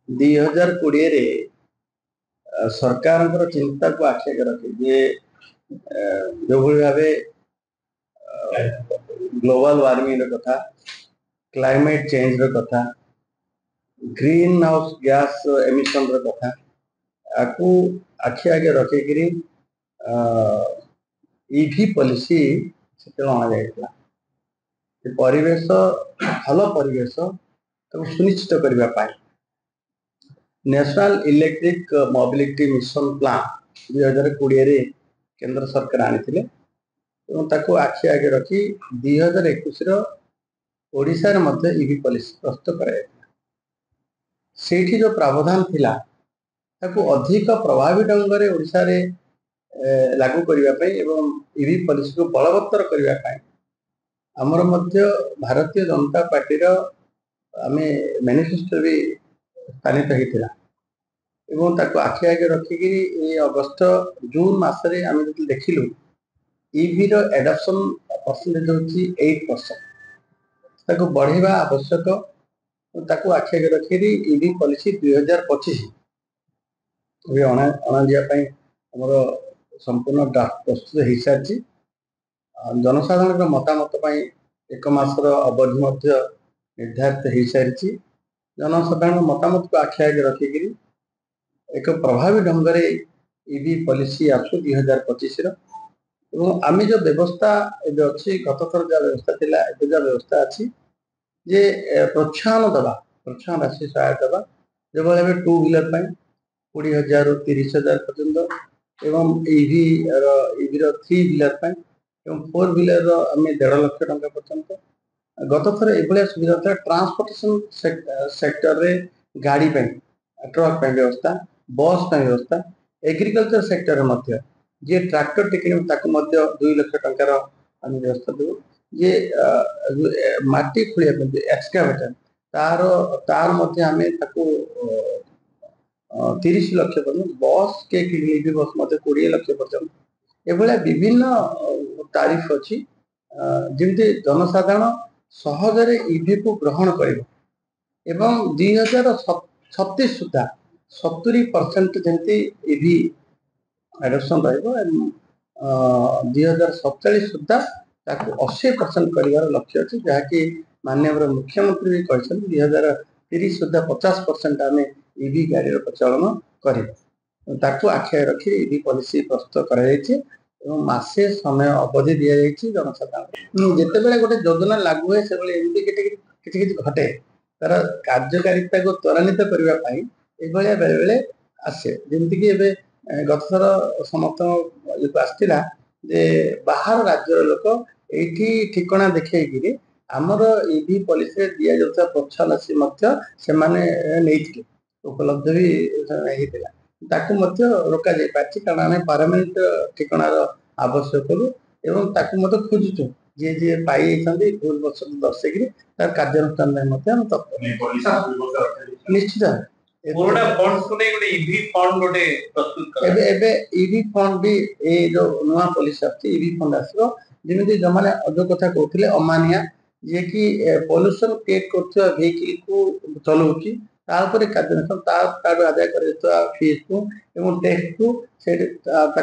2020 सरकार चिंता को आखि रखी जे जो भाव ग्लोबल वार्मिंग कथा क्लाइमेट चेंज कथा ग्रीन हाउस गैस एमिशन कथा आपको आखि आगे रखिकी ईवी पॉलिसी से अणा परिवेश भल परिवेश सुनिश्चित करने national electric mobility mission plan 2020 केंद्र सरकार आनी आखि आगे रखी 2021 ओडिशा रे ईवी पॉलिसी प्रस्तुत कर जो प्रावधान थिला ताकू अधिक प्रभावी ढंग से ओडिशा रे लागू करने एवं ईवी पॉलिसी को बलवत्तर करने आमर मध्य भारतीय जनता पार्टी आमे मैनिफेस्टो भी स्थानित होता एवं ताको आखि आगे रखिकी अगस्त जून मसरे आम जो देखिलु ईवी रो एडॉप्शन परसेंटेज होची 8% ताको बढ़ेबा आवश्यक ताको आखि आगे रखिकी ईवी पॉलिसी 2025 भी अणा दिया संपूर्ण ड्राफ्ट प्रस्तुत हो सारी जनसाधारण मतामत एक मासर अवधि निर्धारित हो सारी जनसाधारण मतामत को आखि आगे रखिकी एक प्रभावी ढंग से ईवी पॉलिसी आसु 2025 आम जो व्यवस्था अच्छी गत थर जहाँ व्यवस्था थिला जहाँ व्यवस्था अच्छी जे प्रोत्साहन राशि सहायता दवा जो भाव 2 व्हीलर 20,000 ରୁ 30,000 पर्यंत एवं ईवी रो 3 व्हीलर 4 व्हीलर आम 1.5 लाख टंका पर्यंत गत थर ये सुविधा था ट्रांसपोर्टेशन सेक्टर रे गाड़ी ट्रक व्यवस्था बस व्यवस्था एग्रीकल्चर सेक्टर मध्य जे ट्रैक्टर टिके 2 लाख टंकार आम व्यवस्था देव जे माटी खोलिया एक्सकावेटर तार मध्य आम 30 लाख पर्यटन बस के किणी बस मध्य 20 लाख पर्यटन एभलिया विभिन्न तारीफ अच्छी जमी जनसाधारण सहजरे ईवी को ग्रहण कर 2036 सुधा 70% जमी ईवी एडप्शन रही 2047 सुधा 80% कर लक्ष्य अच्छे जहाँकि माननीय मुख्यमंत्री भी कहते 2030 सुधा 50% आम ईवी गाड़ी प्रचलन कर आखि रखी ईवी पॉलिसी प्रस्तुत करसे समय अवधि दि जाइए जनसाधारण जिते गोटे योजना लागू हुए से किसी घटे तार कार्यकारिता को त्वरान्वित करने ये बेले बेले आसे जमीक गत थर समस्त आसला जे बाहर राज्यर लोक ये ठिकना देखी आमर ईवी पॉलिसी दि जाता प्रोत्साहन राशि उपलब्ध भी होता रोक जाए कारण आम पार्लियामेंट ठिकनार आवश्यक कलु एवं खोजुचु जी जी पाई भूल बस दर्शेक तार कार्यानुष्ठान निश्चित ईवी फंड भी जो नुआ पॉलिसी ईवी फंड आसो जमी जो मैंने जो कथा कहते अमानिया जे कि पॉल्यूशन क्रिएट कर व्हीकल को चलाऊँगी कार्यानुष्ठान आदाय कर फीस को टैक्स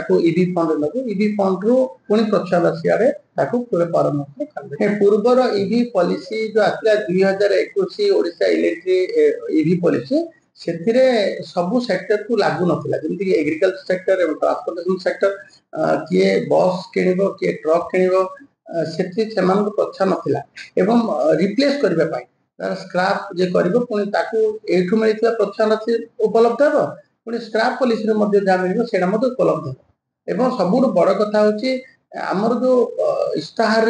को ईवी फंड नबू ईवी फंड रु पुणी प्रोत्साहन राशि आड़े परामर्श पूर्वर ईवी पॉलिसी जो आसला 2021 ओडिशा इलेक्ट्रिक ईवी पॉलिसी से सबू सेक्टर को लागू नाला जमीक एग्रीकल्चर सेक्टर और ट्रांसपोर्टेशन सेक्टर किए बस किणव किए ट्रक किणव से प्रोत्साहन नाला एवं रिप्लेस करने तार स्क्रैप जे कर मिलता प्रोत्साहन राशि उपलब्ध हे पुणी स्क्रैप पॉलिसी जहाँ मिले से उपलब्ध हे एवं सबुठ बड़ कथा हूँ आमर जो इस्ताहार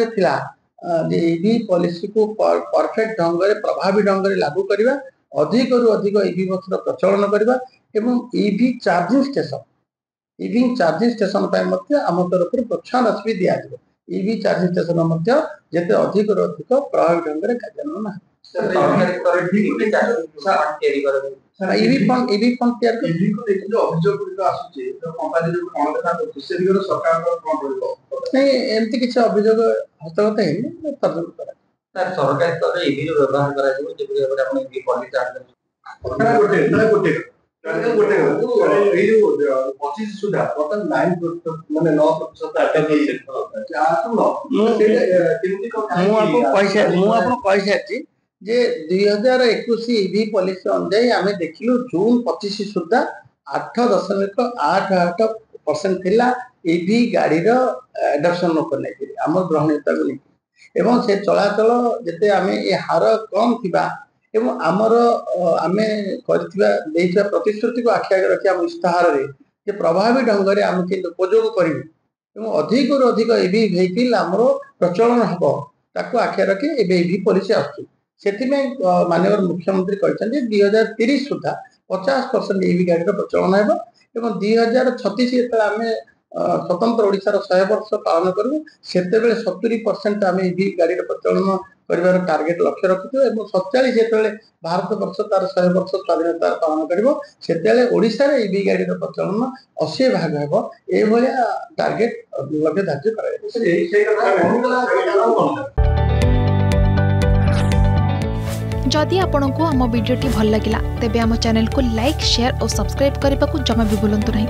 ईवी पॉलिसी को परफेक्ट ढंग से प्रभावी ढंग से लागू करने अधिक रु अधिक ईवी बस प्रचलन करने एवं ईवी चार्जिंग स्टेशन आम तरफ प्रोत्साहन राशि भी दिज्व ईवी चार्जिंग स्टेशन जिते अधिक रु अधिक प्रभावी ढंग से कार्यान्वयन ईवी फंड एमती किसी अभियोग हस्तगत है सरकारी स्तर ईवी व्यवहार पचिश सुधा बर्तमान 9 माने 9% जे 2021 ईवी पॉलिसी अनुଯାयी आम देखिलु जून 25 सुधा 8.88% थिला ईवी गाड़ी एडप्शन को लेकिन आम ग्रहणीयता को लेकिन एवं से चलाचल जिते आम ये हार कम थिबा एवं आमर आमे करथिबा प्रतिश्रुति को आखि आगे रखी आम इस्ताहार रे जे प्रभावी ढंग से आम के उपयोग करिवु एवं अधिक रु अधिक ईवी व्हीकल आमर प्रचलन हम ताको आखि रखी ईवी पॉलिसी आसुची सेथिमे माननीय मुख्यमंत्री कहते 2030 सुधा 50% ईवी गाड़ी प्रचलन है 2036 आम स्वतंत्र ओडिशार 100 वर्ष पालन करूँ से 70% आम ईवी गाड़ी प्रचलन कर टार्गेट लक्ष्य रखुଛୁ और 47 जो भारत वर्ष तार 100 वर्ष स्वाधीनता पालन करोशा ईवी गाड़ी प्रचलन 80 भाग हे टार्गेट लक्ष्य धार्य कर जदि आपंक आम भिडी भल लगा तेब आम चैनल को लाइक शेयर और सब्सक्राइब करने को जमा भी भूलु नहीं।